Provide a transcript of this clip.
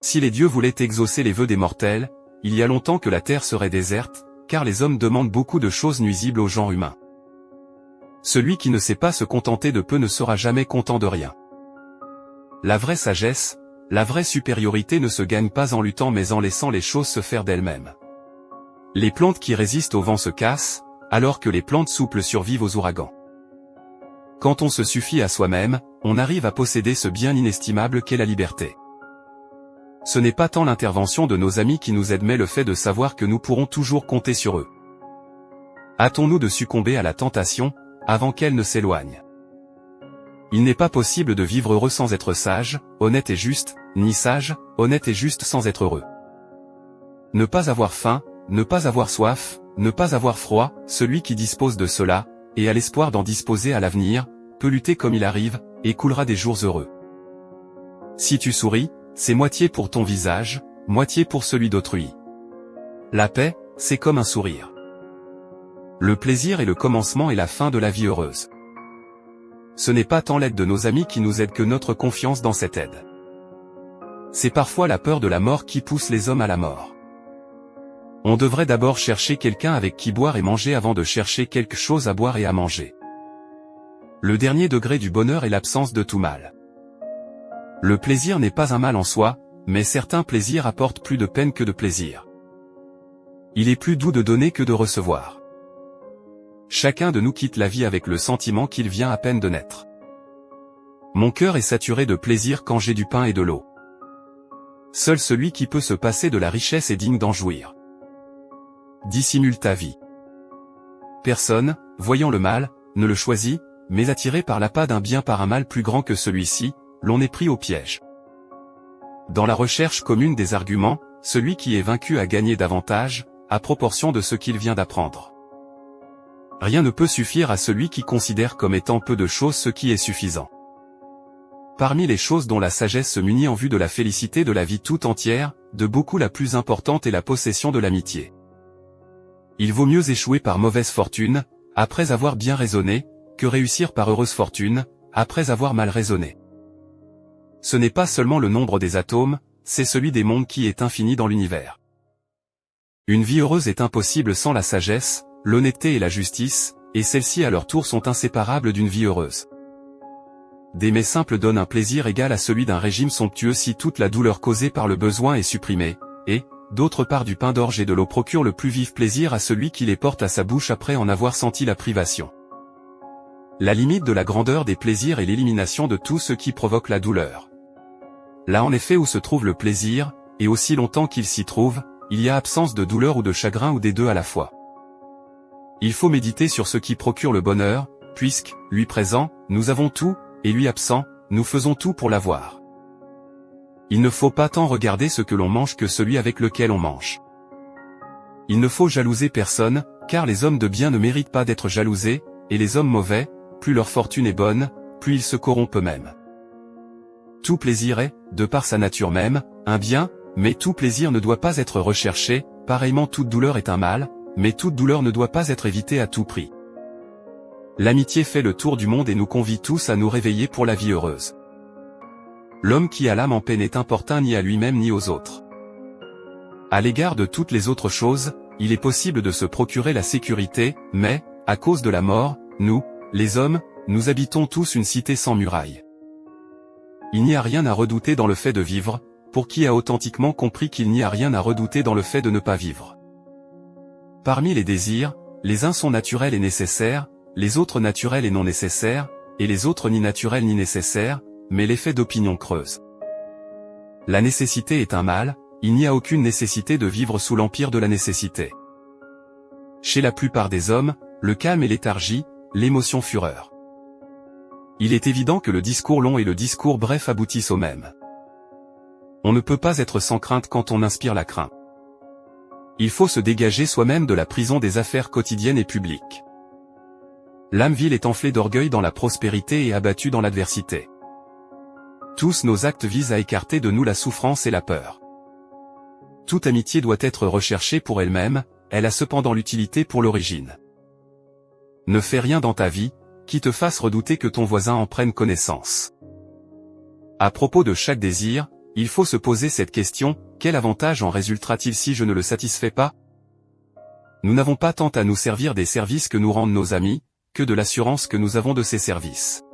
Si les dieux voulaient exaucer les vœux des mortels, il y a longtemps que la terre serait déserte, car les hommes demandent beaucoup de choses nuisibles au genre humain. Celui qui ne sait pas se contenter de peu ne sera jamais content de rien. La vraie sagesse, la vraie supériorité ne se gagne pas en luttant mais en laissant les choses se faire d'elles-mêmes. Les plantes qui résistent au vent se cassent, alors que les plantes souples survivent aux ouragans. Quand on se suffit à soi-même, on arrive à posséder ce bien inestimable qu'est la liberté. Ce n'est pas tant l'intervention de nos amis qui nous aide mais le fait de savoir que nous pourrons toujours compter sur eux. Hâtons-nous de succomber à la tentation, avant qu'elle ne s'éloigne. Il n'est pas possible de vivre heureux sans être sage, honnête et juste, ni sage, honnête et juste sans être heureux. Ne pas avoir faim, ne pas avoir soif, ne pas avoir froid, celui qui dispose de cela, et a l'espoir d'en disposer à l'avenir, peut lutter comme il arrive, et coulera des jours heureux. Si tu souris, c'est moitié pour ton visage, moitié pour celui d'autrui. La paix, c'est comme un sourire. Le plaisir est le commencement et la fin de la vie heureuse. Ce n'est pas tant l'aide de nos amis qui nous aide que notre confiance dans cette aide. C'est parfois la peur de la mort qui pousse les hommes à la mort. On devrait d'abord chercher quelqu'un avec qui boire et manger avant de chercher quelque chose à boire et à manger. Le dernier degré du bonheur est l'absence de tout mal. Le plaisir n'est pas un mal en soi, mais certains plaisirs apportent plus de peine que de plaisir. Il est plus doux de donner que de recevoir. Chacun de nous quitte la vie avec le sentiment qu'il vient à peine de naître. Mon cœur est saturé de plaisir quand j'ai du pain et de l'eau. Seul celui qui peut se passer de la richesse est digne d'en jouir. Dissimule ta vie. Personne, voyant le mal, ne le choisit, mais attiré par l'appât d'un bien par un mal plus grand que celui-ci, l'on est pris au piège. Dans la recherche commune des arguments, celui qui est vaincu a gagné davantage, à proportion de ce qu'il vient d'apprendre. Rien ne peut suffire à celui qui considère comme étant peu de choses ce qui est suffisant. Parmi les choses dont la sagesse se munit en vue de la félicité de la vie tout entière, de beaucoup la plus importante est la possession de l'amitié. Il vaut mieux échouer par mauvaise fortune, après avoir bien raisonné, que réussir par heureuse fortune, après avoir mal raisonné. Ce n'est pas seulement le nombre des atomes, c'est celui des mondes qui est infini dans l'univers. Une vie heureuse est impossible sans la sagesse, l'honnêteté et la justice, et celles-ci à leur tour sont inséparables d'une vie heureuse. Des mets simples donnent un plaisir égal à celui d'un régime somptueux si toute la douleur causée par le besoin est supprimée, et, d'autre part du pain d'orge et de l'eau procurent le plus vif plaisir à celui qui les porte à sa bouche après en avoir senti la privation. La limite de la grandeur des plaisirs est l'élimination de tout ce qui provoque la douleur. Là en effet où se trouve le plaisir, et aussi longtemps qu'il s'y trouve, il y a absence de douleur ou de chagrin ou des deux à la fois. Il faut méditer sur ce qui procure le bonheur, puisque, lui présent, nous avons tout, et lui absent, nous faisons tout pour l'avoir. Il ne faut pas tant regarder ce que l'on mange que celui avec lequel on mange. Il ne faut jalouser personne, car les hommes de bien ne méritent pas d'être jalousés, et les hommes mauvais, plus leur fortune est bonne, plus ils se corrompent eux-mêmes. Tout plaisir est, de par sa nature même, un bien, mais tout plaisir ne doit pas être recherché, pareillement toute douleur est un mal, mais toute douleur ne doit pas être évitée à tout prix. L'amitié fait le tour du monde et nous convie tous à nous réveiller pour la vie heureuse. L'homme qui a l'âme en peine est importun ni à lui-même ni aux autres. À l'égard de toutes les autres choses, il est possible de se procurer la sécurité, mais, à cause de la mort, nous, les hommes, nous habitons tous une cité sans murailles. Il n'y a rien à redouter dans le fait de vivre, pour qui a authentiquement compris qu'il n'y a rien à redouter dans le fait de ne pas vivre. Parmi les désirs, les uns sont naturels et nécessaires, les autres naturels et non nécessaires, et les autres ni naturels ni nécessaires, mais l'effet d'opinion creuse. La nécessité est un mal, il n'y a aucune nécessité de vivre sous l'empire de la nécessité. Chez la plupart des hommes, le calme est léthargie, l'émotion fureur. Il est évident que le discours long et le discours bref aboutissent au même. On ne peut pas être sans crainte quand on inspire la crainte. Il faut se dégager soi-même de la prison des affaires quotidiennes et publiques. L'âme vile est enflée d'orgueil dans la prospérité et abattue dans l'adversité. Tous nos actes visent à écarter de nous la souffrance et la peur. Toute amitié doit être recherchée pour elle-même, elle a cependant l'utilité pour l'origine. Ne fais rien dans ta vie, qui te fasse redouter que ton voisin en prenne connaissance. À propos de chaque désir, Il faut se poser cette question, quel avantage en résultera-t-il si je ne le satisfais pas? Nous n'avons pas tant à nous servir des services que nous rendent nos amis, que de l'assurance que nous avons de ces services.